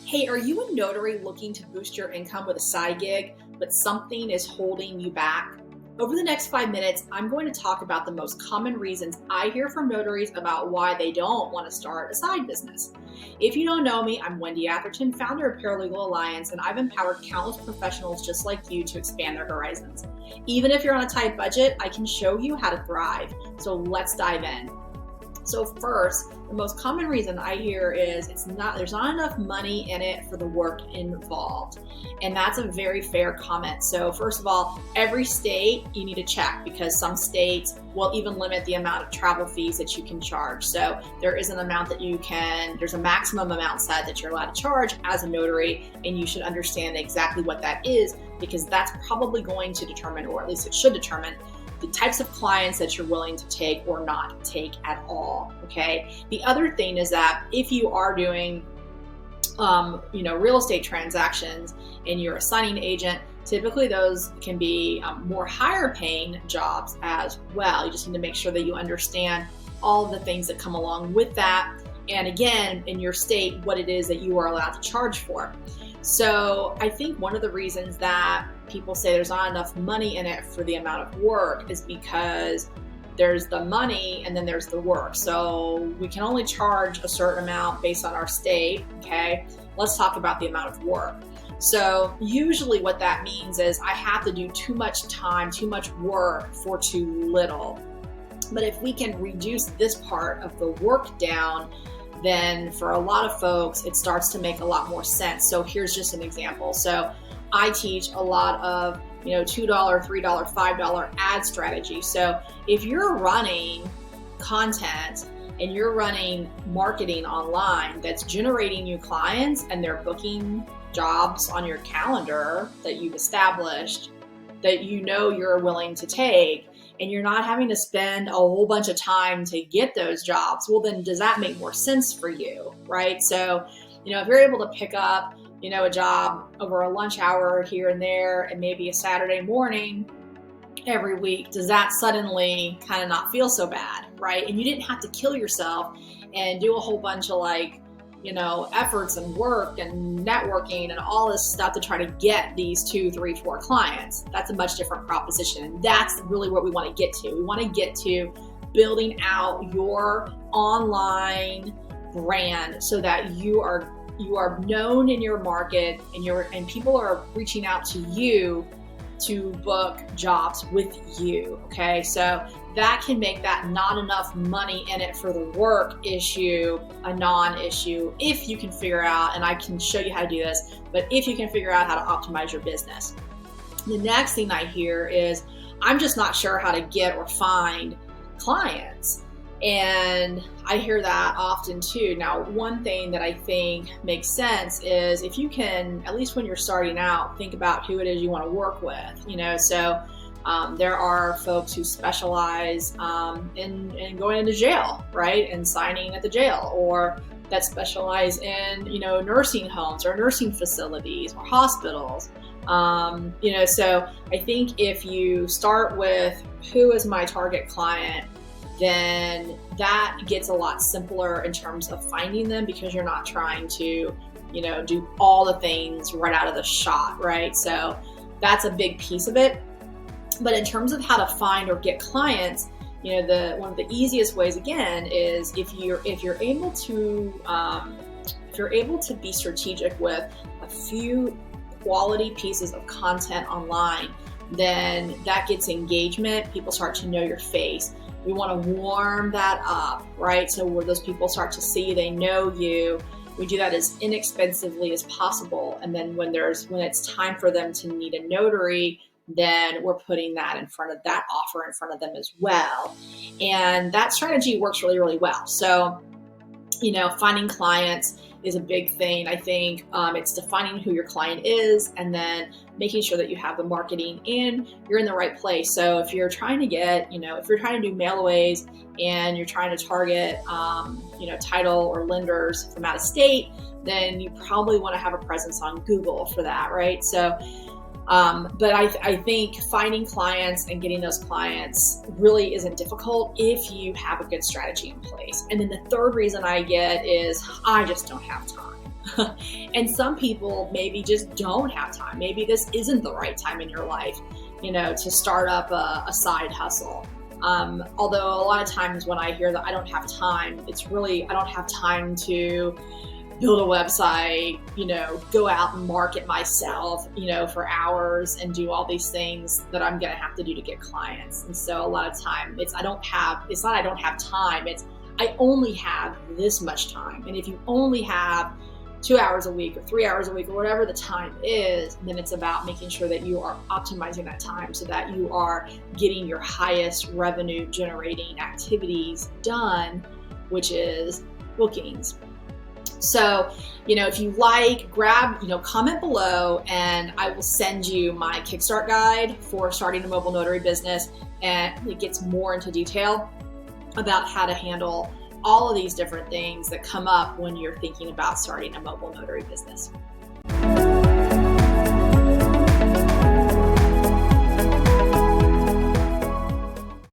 Hey, are you a notary looking to boost your income with a side gig, but something is holding you back? Over the next 5 minutes, I'm going to talk about the most common reasons I hear from notaries about why they don't want to start a side business. If you don't know me, I'm Wendy Atherton, founder of Paralegal Alliance, and I've empowered countless professionals just like you to expand their horizons. Even if you're on a tight budget, I can show you how to thrive. So let's dive in. So first, the most common reason I hear is there's not enough money in it for the work involved. And that's a very fair comment. So first of all, every state you need to check because some states will even limit the amount of travel fees that you can charge. So there is an amount there's a maximum amount set that you're allowed to charge as a notary, and you should understand exactly what that is because that's probably going to determine, or at least it should determine, the types of clients that you're willing to take or not take at all, okay? The other thing is that if you are doing, real estate transactions and you're a signing agent, typically those can be more higher paying jobs as well. You just need to make sure that you understand all of the things that come along with that. And again, in your state, what it is that you are allowed to charge for. So I think one of the reasons that people say there's not enough money in it for the amount of work is because there's the money and then there's the work. So we can only charge a certain amount based on our state, okay? Let's talk about the amount of work. So usually what that means is I have to do too much time, too much work for too little. But if we can reduce this part of the work down, then for a lot of folks, it starts to make a lot more sense. So here's just an example. So I teach a lot of, $2, $3, $5 ad strategy. So if you're running content and you're running marketing online that's generating new clients and they're booking jobs on your calendar that you've established that you're willing to take, and you're not having to spend a whole bunch of time to get those jobs, well, then does that make more sense for you, right? So, if you're able to pick up, a job over a lunch hour here and there and maybe a Saturday morning every week, does that suddenly kind of not feel so bad, right? And you didn't have to kill yourself and do a whole bunch of efforts and work and networking and all this stuff to try to get these 2, 3, 4 clients. That's a much different proposition. And that's really what we want to get to. We want to get to building out your online brand so that you are known in your market and people are reaching out to you to book jobs with you. Okay. So that can make that not enough money in it for the work issue a non-issue if you can figure out, and I can show you how to do this, but if you can figure out how to optimize your business. The next thing I hear is, I'm just not sure how to get or find clients. And I hear that often too. Now, one thing that I think makes sense is if you can, at least when you're starting out, think about who it is you want to work with, so there are folks who specialize in going into jail, right? And signing at the jail, or that specialize in, nursing homes or nursing facilities or hospitals. So I think if you start with who is my target client, then that gets a lot simpler in terms of finding them because you're not trying to, do all the things right out of the shot, right? So that's a big piece of it. But in terms of how to find or get clients, one of the easiest ways again is if you're able to be strategic with a few quality pieces of content online, then that gets engagement. People start to know your face. We want to warm that up, right? So where those people start to see you, they know you. We do that as inexpensively as possible. And then when it's time for them to need a notary, then we're putting that offer in front of them as well. And that strategy works really, really well. So, finding clients is a big thing. I think it's defining who your client is and then making sure that you have the marketing in, you're in the right place. So if you're trying to get, if you're trying to do mailaways and you're trying to target, title or lenders from out of state, then you probably want to have a presence on Google for that, right? So But I think finding clients and getting those clients really isn't difficult if you have a good strategy in place. And then the third reason I get is I just don't have time. And some people maybe just don't have time. Maybe this isn't the right time in your life, to start up a side hustle. Although a lot of times when I hear that I don't have time, it's really, I don't have time to build a website, go out and market myself, for hours and do all these things that I'm going to have to do to get clients. And so a lot of time it's not I don't have time. It's I only have this much time. And if you only have 2 hours a week or 3 hours a week or whatever the time is, then it's about making sure that you are optimizing that time so that you are getting your highest revenue generating activities done, which is bookings. So, if you comment below and I will send you my Kickstart guide for starting a mobile notary business. And it gets more into detail about how to handle all of these different things that come up when you're thinking about starting a mobile notary business.